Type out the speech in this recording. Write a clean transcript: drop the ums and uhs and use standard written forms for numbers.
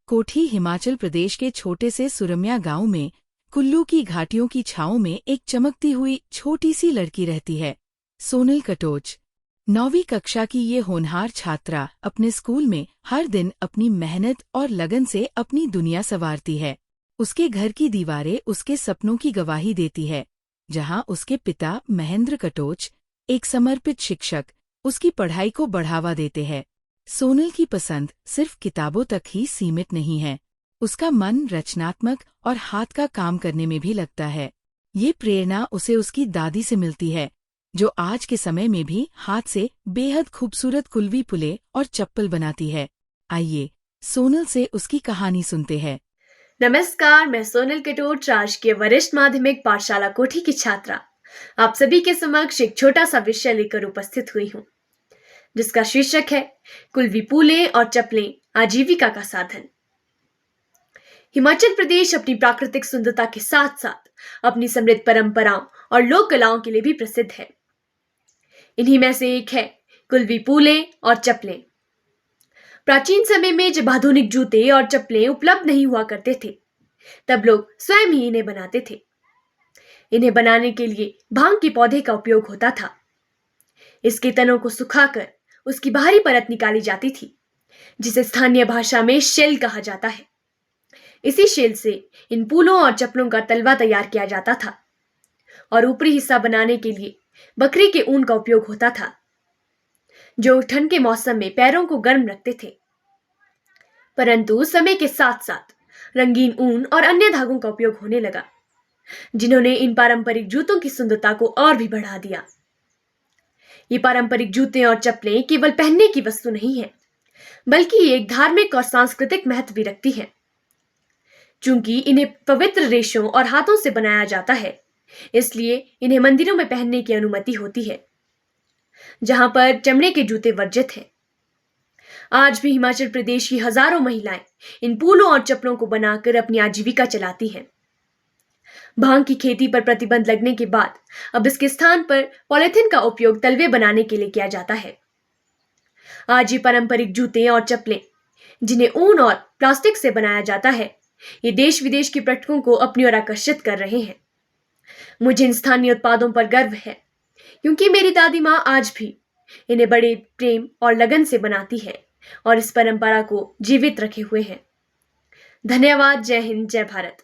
कोठी हिमाचल प्रदेश के छोटे से सुरम्या गांव में कुल्लू की घाटियों की छांव में एक चमकती हुई छोटी सी लड़की रहती है, सोनल कटोच। 9वीं कक्षा की ये होनहार छात्रा अपने स्कूल में हर दिन अपनी मेहनत और लगन से अपनी दुनिया संवारती है। उसके घर की दीवारें उसके सपनों की गवाही देती है, जहां उसके पिता महेंद्र कटोच, एक समर्पित शिक्षक, उसकी पढ़ाई को बढ़ावा देते हैं। सोनल की पसंद सिर्फ किताबों तक ही सीमित नहीं है। उसका मन रचनात्मक और हाथ का काम करने में भी लगता है। ये प्रेरणा उसे उसकी दादी से मिलती है, जो आज के समय में भी हाथ से बेहद खूबसूरत कुल्वी पुले और चप्पल बनाती है। आइए सोनल से उसकी कहानी सुनते हैं। नमस्कार, मैं सोनल कटोच, राजकीय वरिष्ठ माध्यमिक पाठशाला कोठी की छात्रा आप सभी के समक्ष एक छोटा सा विषय लेकर उपस्थित हुई हूँ, जिसका शीर्षक है कुल्वी पुलें और चप्पलें आजीविका का साधन। हिमाचल प्रदेश अपनी प्राकृतिक सुंदरता के साथ साथ अपनी समृद्ध परंपराओं और लोक कलाओं के लिए भी प्रसिद्ध है। इन्हीं में से एक है कुल्वी पुलें और चप्पलें। प्राचीन समय में जब आधुनिक जूते और चप्पलें उपलब्ध नहीं हुआ करते थे, तब लोग स्वयं ही इन्हें बनाते थे। इन्हें बनाने के लिए भांग के पौधे का उपयोग होता था। इसके तनों को सुखाकर उसकी बाहरी परत निकाली जाती थी, जिसे स्थानीय भाषा में शेल कहा जाता है। इसी शेल से इन पुलों और चप्पलों का तलवा तैयार किया जाता था और ऊपरी हिस्सा बनाने के लिए बकरी के ऊन का उपयोग होता था, जो ठंड के मौसम में पैरों को गर्म रखते थे। परंतु समय के साथ साथ रंगीन ऊन और अन्य धागों का उपयोग होने लगा, जिन्होंने इन पारंपरिक जूतों की सुंदरता को और भी बढ़ा दिया। ये पारंपरिक जूते और चप्पलें केवल पहनने की वस्तु नहीं है, बल्कि ये एक धार्मिक और सांस्कृतिक महत्व भी रखती है। चूंकि इन्हें पवित्र रेशों और हाथों से बनाया जाता है, इसलिए इन्हें मंदिरों में पहनने की अनुमति होती है, जहां पर चमड़े के जूते वर्जित हैं। आज भी हिमाचल प्रदेश की हजारों महिलाएं इन पुलों और चप्पलों को बनाकर अपनी आजीविका चलाती हैं। भांग की खेती पर प्रतिबंध लगने के बाद अब इसके स्थान पर पॉलिथीन का उपयोग तलवे बनाने के लिए किया जाता है। आज ये पारंपरिक जूते और चप्पलें, जिन्हें ऊन और प्लास्टिक से बनाया जाता है, ये देश विदेश के पर्यटकों को अपनी ओर आकर्षित कर रहे हैं। मुझे इन स्थानीय उत्पादों पर गर्व है, क्योंकि मेरी दादी माँ आज भी इन्हें बड़े प्रेम और लगन से बनाती है और इस परंपरा को जीवित रखे हुए हैं। धन्यवाद। जय हिंद, जय भारत।